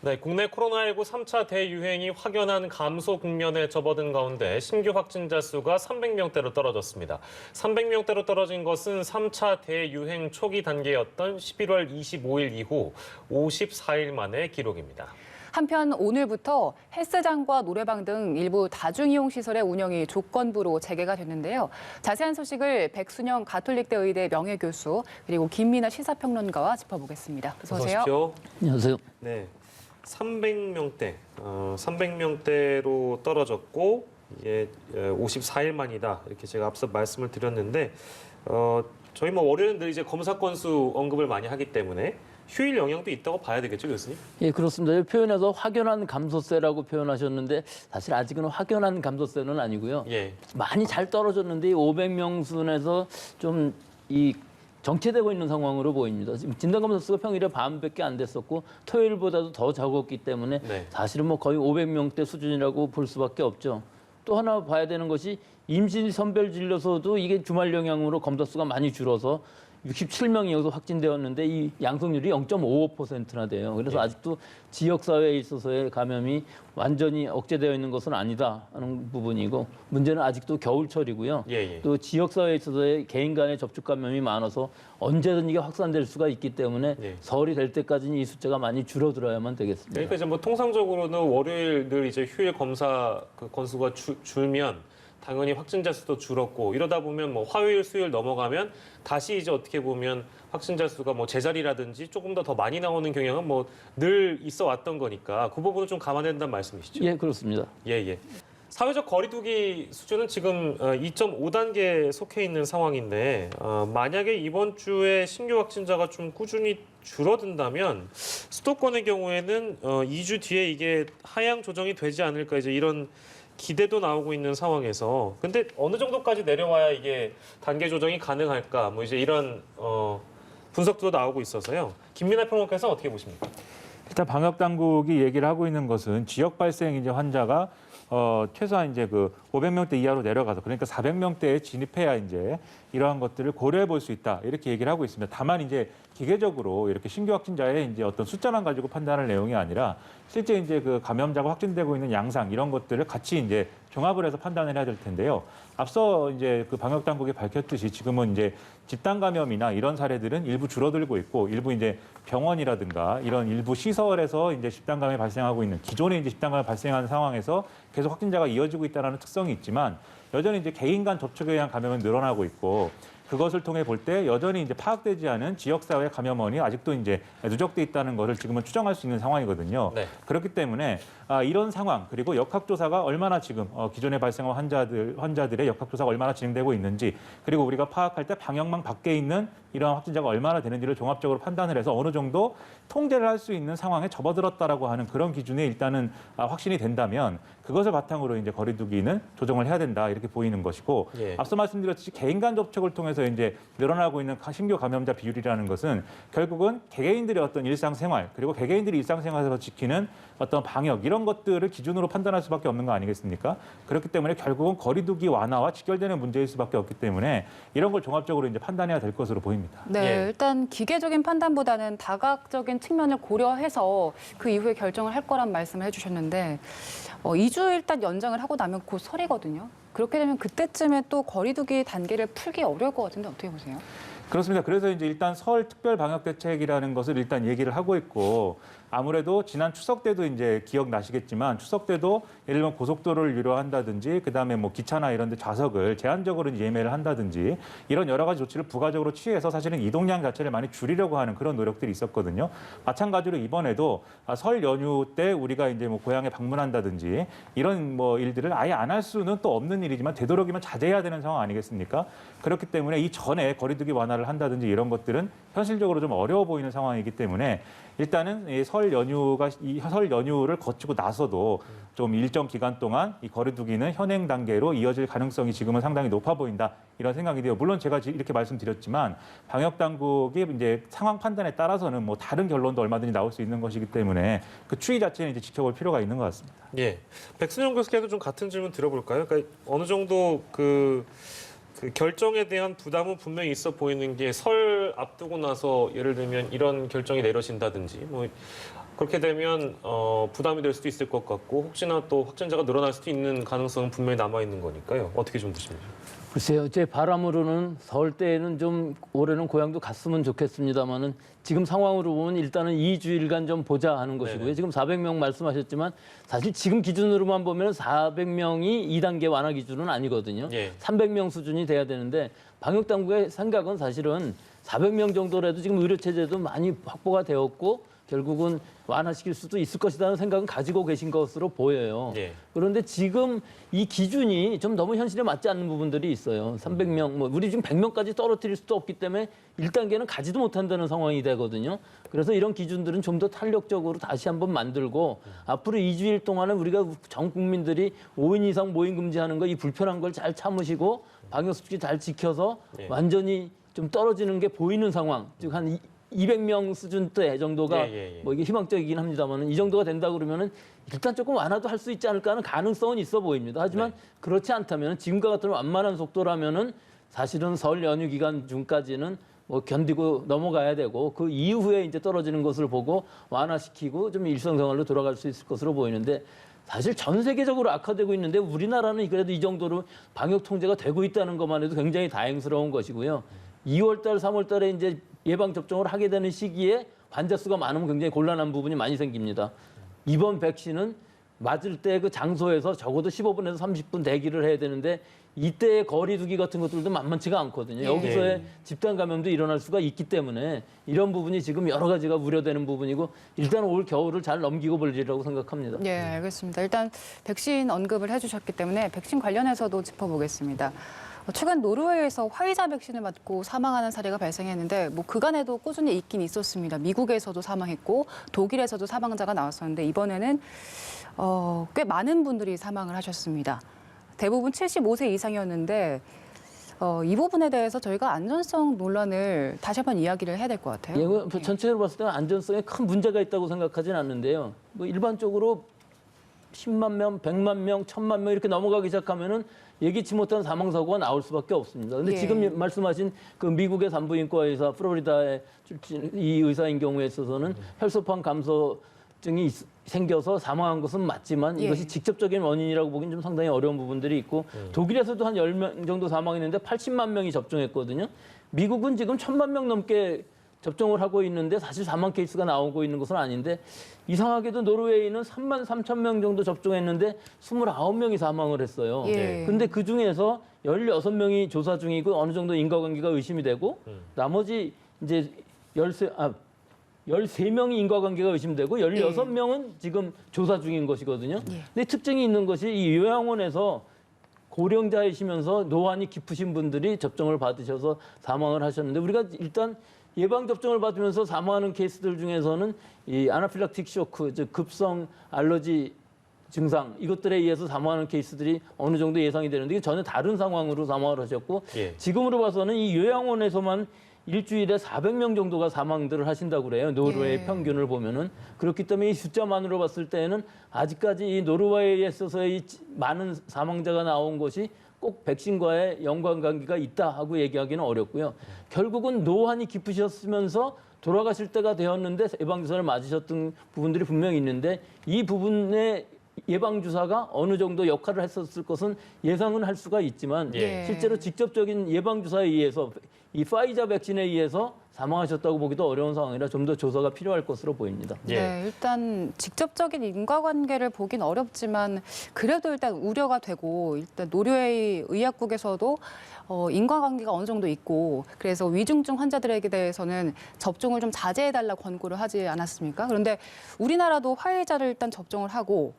네, 국내 코로나19 3차 대유행이 확연한 감소 국면에 접어든 가운데 신규 확진자 수가 300명대로 떨어졌습니다. 300명대로 떨어진 것은 3차 대유행 초기 단계였던 11월 25일 이후 54일 만의 기록입니다. 한편 오늘부터 헬스장과 노래방 등 일부 다중이용시설의 운영이 조건부로 재개가 됐는데요. 자세한 소식을 백순영 가톨릭대 의대 명예교수 그리고 김민아 시사평론가와 짚어보겠습니다. 어서 오세요. 오십시오. 안녕하세요. 네, 300명대로 떨어졌고 이게 54일 만이다 이렇게 제가 앞서 말씀을 드렸는데 저희 월요일은 늘 이제 검사 건수 언급을 많이 하기 때문에 휴일 영향도 있다고 봐야 되겠죠, 교수님? 예, 그렇습니다. 표현에서 확연한 감소세라고 표현하셨는데 사실 아직은 확연한 감소세는 아니고요. 예. 많이 잘 떨어졌는데 500명 순에서 좀 정체되고 있는 상황으로 보입니다. 지금 진단검사 수가 평일에 반밖에 안 됐었고 토요일보다도 더 적었기 때문에 네. 사실은 거의 500명대 수준이라고 볼 수밖에 없죠. 또 하나 봐야 되는 것이 임시 선별 진료소도 이게 주말 영향으로 검사 수가 많이 줄어서 67명이 여기서 확진되었는데 이 양성률이 0.55%나 돼요. 그래서 예. 아직도 지역사회에 있어서의 감염이 완전히 억제되어 있는 것은 아니다 하는 부분이고 문제는 아직도 겨울철이고요. 예. 또 지역사회에 있어서의 개인 간의 접촉 감염이 많아서 언제든 이게 확산될 수가 있기 때문에 예. 설이 될 때까지는 이 숫자가 많이 줄어들어야만 되겠습니다. 그러니까 이제 통상적으로는 월요일 늘 이제 휴일 검사 그 건수가 줄면 당연히 확진자 수도 줄었고 이러다 보면 화요일, 수요일 넘어가면 다시 이제 어떻게 보면 확진자 수가 제자리라든지 조금 더 많이 나오는 경향은 늘 있어 왔던 거니까 그 부분을 좀 감안해야 된다는 말씀이시죠? 예, 그렇습니다. 예. 사회적 거리두기 수준은 지금 2.5단계에 속해 있는 상황인데 만약에 이번 주에 신규 확진자가 좀 꾸준히 줄어든다면 수도권의 경우에는 2주 뒤에 이게 하향 조정이 되지 않을까 이제 이런 기대도 나오고 있는 상황에서 근데 어느 정도까지 내려와야 이게 단계 조정이 가능할까 이제 이런 분석도 나오고 있어서요. 김민하 평론가께서 어떻게 보십니까? 일단 방역 당국이 얘기를 하고 있는 것은 지역 발생 이제 환자가 최소한 이제 500명대 이하로 내려가서 그러니까 400명대에 진입해야 이제 이러한 것들을 고려해 볼 수 있다 이렇게 얘기를 하고 있습니다. 다만 이제 기계적으로 이렇게 신규 확진자의 이제 어떤 숫자만 가지고 판단할 내용이 아니라 실제 이제 감염자가 확진되고 있는 양상 이런 것들을 같이 이제 종합을 해서 판단을 해야 될 텐데요. 앞서 이제 방역 당국이 밝혔듯이 지금은 이제 집단 감염이나 이런 사례들은 일부 줄어들고 있고 일부 이제 병원이라든가 이런 일부 시설에서 이제 집단 감염이 발생하고 있는 기존에 이제 집단 감염이 발생하는 상황에서 계속 확진자가 이어지고 있다는 특성이 있지만 여전히 이제 개인 간 접촉에 의한 감염은 늘어나고 있고 그것을 통해 볼 때 여전히 이제 파악되지 않은 지역사회 감염원이 아직도 이제 누적돼 있다는 것을 지금은 추정할 수 있는 상황이거든요. 네. 그렇기 때문에 이런 상황 그리고 역학조사가 얼마나 지금 기존에 발생한 환자들의 역학조사가 얼마나 진행되고 있는지 그리고 우리가 파악할 때 방역망 밖에 있는 이러한 확진자가 얼마나 되는지를 종합적으로 판단을 해서 어느 정도 통제를 할 수 있는 상황에 접어들었다라고 하는 그런 기준에 일단은 확신이 된다면 그것을 바탕으로 이제 거리두기는 조정을 해야 된다 이렇게 보이는 것이고 예. 앞서 말씀드렸듯이 개인 간 접촉을 통해서 이제 늘어나고 있는 신규 감염자 비율이라는 것은 결국은 개개인들의 어떤 일상생활 그리고 개개인들이 일상생활에서 지키는 어떤 방역 이런 것들을 기준으로 판단할 수밖에 없는 거 아니겠습니까? 그렇기 때문에 결국은 거리두기 완화와 직결되는 문제일 수밖에 없기 때문에 이런 걸 종합적으로 이제 판단해야 될 것으로 보입니다. 네, 예. 일단 기계적인 판단보다는 다각적인 측면을 고려해서 그 이후에 결정을 할 거란 말씀을 해주셨는데 2주 일단 연장을 하고 나면 곧 설이거든요. 그렇게 되면 그때쯤에 또 거리두기 단계를 풀기 어려울 것 같은데 어떻게 보세요? 그렇습니다. 그래서 이제 일단 설 특별 방역 대책이라는 것을 일단 얘기를 하고 있고 아무래도 지난 추석 때도 이제 기억나시겠지만 추석 때도 예를 들면 고속도로를 유료한다든지 그다음에 기차나 이런 데 좌석을 제한적으로 예매를 한다든지 이런 여러 가지 조치를 부가적으로 취해서 사실은 이동량 자체를 많이 줄이려고 하는 그런 노력들이 있었거든요. 마찬가지로 이번에도 설 연휴 때 우리가 이제 고향에 방문한다든지 이런 일들을 아예 안 할 수는 또 없는 일이지만 되도록이면 자제해야 되는 상황 아니겠습니까? 그렇기 때문에 이 전에 거리두기 완화를 한다든지 이런 것들은 현실적으로 좀 어려워 보이는 상황이기 때문에 일단은 이 설 연휴를 거치고 나서도 좀 일정 기간 동안 이 거리두기는 현행 단계로 이어질 가능성이 지금은 상당히 높아 보인다 이런 생각이 돼요. 물론 제가 이렇게 말씀드렸지만 방역 당국이 이제 상황 판단에 따라서는 다른 결론도 얼마든지 나올 수 있는 것이기 때문에 그 추이 자체는 이제 지켜볼 필요가 있는 것 같습니다. 예, 백순영 교수께도 좀 같은 질문 드려볼까요? 그러니까 어느 정도 그 결정에 대한 부담은 분명히 있어 보이는 게 설 앞두고 나서 예를 들면 이런 결정이 내려진다든지 그렇게 되면 부담이 될 수도 있을 것 같고 혹시나 또 확진자가 늘어날 수도 있는 가능성은 분명히 남아 있는 거니까요. 어떻게 좀 보십니까? 글쎄요, 제 바람으로는 설 때에는 좀 올해는 고향도 갔으면 좋겠습니다만은 지금 상황으로 보면 일단은 2주일간 좀 보자 하는 것이고요. 네네. 지금 400명 말씀하셨지만 사실 지금 기준으로만 보면 400명이 2단계 완화 기준은 아니거든요. 예. 300명 수준이 돼야 되는데 방역 당국의 생각은 사실은 400명 정도라도 지금 의료 체제도 많이 확보가 되었고 결국은 완화시킬 수도 있을 것이라는 생각은 가지고 계신 것으로 보여요. 예. 그런데 지금 이 기준이 좀 너무 현실에 맞지 않는 부분들이 있어요. 300명, 뭐 우리 지금 100명까지 떨어뜨릴 수도 없기 때문에 1단계는 가지도 못한다는 상황이 되거든요. 그래서 이런 기준들은 좀 더 탄력적으로 다시 한번 만들고 앞으로 2주일 동안은 우리가 전 국민들이 5인 이상 모임 금지하는 거 이 불편한 걸 잘 참으시고 방역수칙 잘 지켜서 예. 완전히 좀 떨어지는 게 보이는 상황, 즉 한 200명 수준대 정도가 예. 뭐 이게 희망적이긴 합니다만은 이 정도가 된다 그러면은 일단 조금 완화도 할 수 있지 않을까 하는 가능성은 있어 보입니다. 하지만 그렇지 않다면 지금과 같은 완만한 속도라면은 사실은 설 연휴 기간 중까지는 뭐 견디고 넘어가야 되고 그 이후에 이제 떨어지는 것을 보고 완화시키고 좀 일상생활로 돌아갈 수 있을 것으로 보이는데 사실 전 세계적으로 악화되고 있는데 우리나라는 그래도 이 정도로 방역 통제가 되고 있다는 것만 해도 굉장히 다행스러운 것이고요. 2월 달, 3월 달에 이제 예방 접종을 하게 되는 시기에 환자 수가 많으면 굉장히 곤란한 부분이 많이 생깁니다. 이번 백신은 맞을 때 그 장소에서 적어도 15분에서 30분 대기를 해야 되는데 이때의 거리 두기 같은 것들도 만만치가 않거든요. 예. 여기서의 집단 감염도 일어날 수가 있기 때문에 이런 부분이 지금 여러 가지가 우려되는 부분이고 일단 올 겨울을 잘 넘기고 볼 일이라고 생각합니다. 네, 알겠습니다. 일단 백신 언급을 해주셨기 때문에 백신 관련해서도 짚어보겠습니다. 최근 노르웨이에서 화이자 백신을 맞고 사망하는 사례가 발생했는데 뭐 그간에도 꾸준히 있긴 있었습니다. 미국에서도 사망했고 독일에서도 사망자가 나왔었는데 이번에는 꽤 많은 분들이 사망을 하셨습니다. 대부분 75세 이상이었는데 이 부분에 대해서 저희가 안전성 논란을 다시 한번 이야기를 해야 될 것 같아요. 예, 뭐 전체적으로 봤을 때는 안전성에 큰 문제가 있다고 생각하지는 않는데요. 뭐 일반적으로 10만 명, 100만 명, 1000만 명 이렇게 넘어가기 시작하면은 예기치 못한 사망 사고가 나올 수밖에 없습니다. 그런데 예. 지금 말씀하신 그 미국의 산부인과 의사, 플로리다의 출신 이 의사인 경우에 있어서는 혈소판 감소증이 생겨서 사망한 것은 맞지만 예. 이것이 직접적인 원인이라고 보기는 좀 상당히 어려운 부분들이 있고 독일에서도 한 10명 정도 사망했는데 80만 명이 접종했거든요. 미국은 지금 1000만 명 넘게 접종을 하고 있는데 사실 사망 케이스가 나오고 있는 것은 아닌데 이상하게도 노르웨이는 3만 3천 명 정도 접종했는데 29명이 사망을 했어요. 예. 근데 그 중에서 16명이 조사 중이고 어느 정도 인과관계가 의심이 되고 나머지 이제 13명이 인과관계가 의심되고 16명은 지금 조사 중인 것이거든요. 예. 근데 특징이 있는 것이 이 요양원에서 고령자이시면서 노안이 깊으신 분들이 접종을 받으셔서 사망을 하셨는데 우리가 일단 예방 접종을 받으면서 사망하는 케이스들 중에서는 이 아나필락틱 쇼크, 즉 급성 알러지 증상 이것들에 의해서 사망하는 케이스들이 어느 정도 예상이 되는데 이게 전혀 다른 상황으로 사망을 하셨고 예. 지금으로 봐서는 이 요양원에서만 일주일에 400명 정도가 사망들을 하신다고 그래요. 노르웨이 예. 평균을 보면은 그렇기 때문에 이 숫자만으로 봤을 때는 아직까지 이 노르웨이에 있어서의 많은 사망자가 나온 것이 꼭 백신과의 연관관계가 있다 하고 얘기하기는 어렵고요. 결국은 노안이 깊으셨으면서 돌아가실 때가 되었는데 예방주사를 맞으셨던 부분들이 분명히 있는데 이 부분의 예방주사가 어느 정도 역할을 했었을 것은 예상은 할 수가 있지만 예. 실제로 직접적인 예방주사에 의해서 이 파이자 백신에 의해서 사망하셨다고 보기도 어려운 상황이라 좀 더 조사가 필요할 것으로 보입니다. 예. 네, 일단 직접적인 인과관계를 보긴 어렵지만 그래도 일단 우려가 되고 일단 노르웨이 의약국에서도 인과관계가 어느 정도 있고 그래서 위중증 환자들에게 대해서는 접종을 좀 자제해달라 권고를 하지 않았습니까? 그런데 우리나라도 화이자를 일단 접종을 하고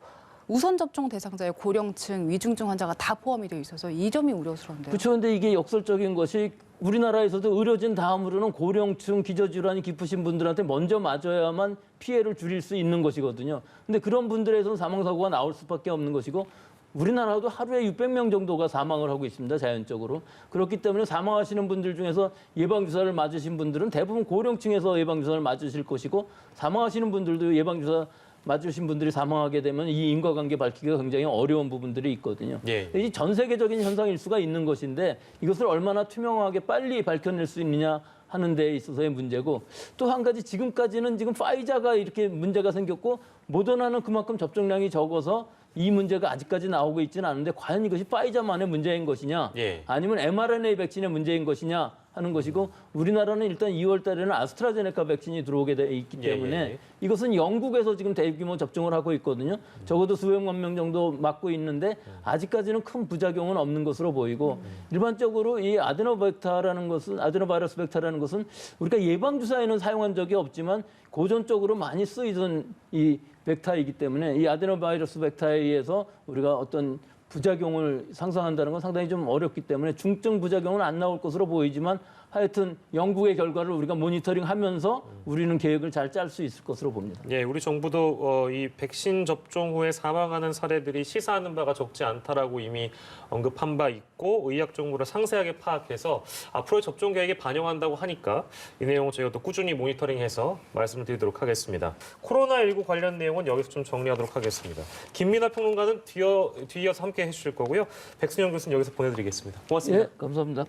우선 접종 대상자의 고령층, 위중증 환자가 다 포함이 되어 있어서 이 점이 우려스러운데요. 그렇죠. 근데 이게 역설적인 것이 우리나라에서도 의료진 다음으로는 고령층 기저질환이 깊으신 분들한테 먼저 맞아야만 피해를 줄일 수 있는 것이거든요. 근데 그런 분들에서는 사망사고가 나올 수밖에 없는 것이고 우리나라도 하루에 600명 정도가 사망을 하고 있습니다. 자연적으로. 그렇기 때문에 사망하시는 분들 중에서 예방주사를 맞으신 분들은 대부분 고령층에서 예방주사를 맞으실 것이고 사망하시는 분들도 예방주사 맞으신 분들이 사망하게 되면 이 인과관계 밝히기가 굉장히 어려운 부분들이 있거든요. 예. 이 전 세계적인 현상일 수가 있는 것인데 이것을 얼마나 투명하게 빨리 밝혀낼 수 있느냐 하는 데 있어서의 문제고 또 한 가지 지금까지는 지금 파이자가 이렇게 문제가 생겼고 모더나는 그만큼 접종량이 적어서 이 문제가 아직까지 나오고 있지는 않은데 과연 이것이 파이자만의 문제인 것이냐 예. 아니면 mRNA 백신의 문제인 것이냐 하는 것이고 우리나라는 일단 2월 달에는 아스트라제네카 백신이 들어오게 돼 있기 때문에 예. 이것은 영국에서 지금 대규모 접종을 하고 있거든요. 적어도 수백만 명 정도 맞고 있는데 아직까지는 큰 부작용은 없는 것으로 보이고 일반적으로 이 아데노바이러스 벡터라는 것은 우리가 예방 주사에는 사용한 적이 없지만 고전적으로 많이 쓰이던 이 벡터이기 때문에 이 아데노바이러스 벡터에 의해서 우리가 어떤 부작용을 상상한다는 건 상당히 좀 어렵기 때문에 중증 부작용은 안 나올 것으로 보이지만 하여튼 영국의 결과를 우리가 모니터링하면서 우리는 계획을 잘 짤 수 있을 것으로 봅니다. 예, 우리 정부도 이 백신 접종 후에 사망하는 사례들이 시사하는 바가 적지 않다라고 이미 언급한 바 있고 의학 정보를 상세하게 파악해서 앞으로의 접종 계획에 반영한다고 하니까 이 내용을 저희가 또 꾸준히 모니터링해서 말씀을 드리도록 하겠습니다. 코로나19 관련 내용은 여기서 좀 정리하도록 하겠습니다. 김민하 평론가는 뒤이어서 함께 해주실 거고요. 백승현 교수는 여기서 보내드리겠습니다. 고맙습니다. 예, 감사합니다.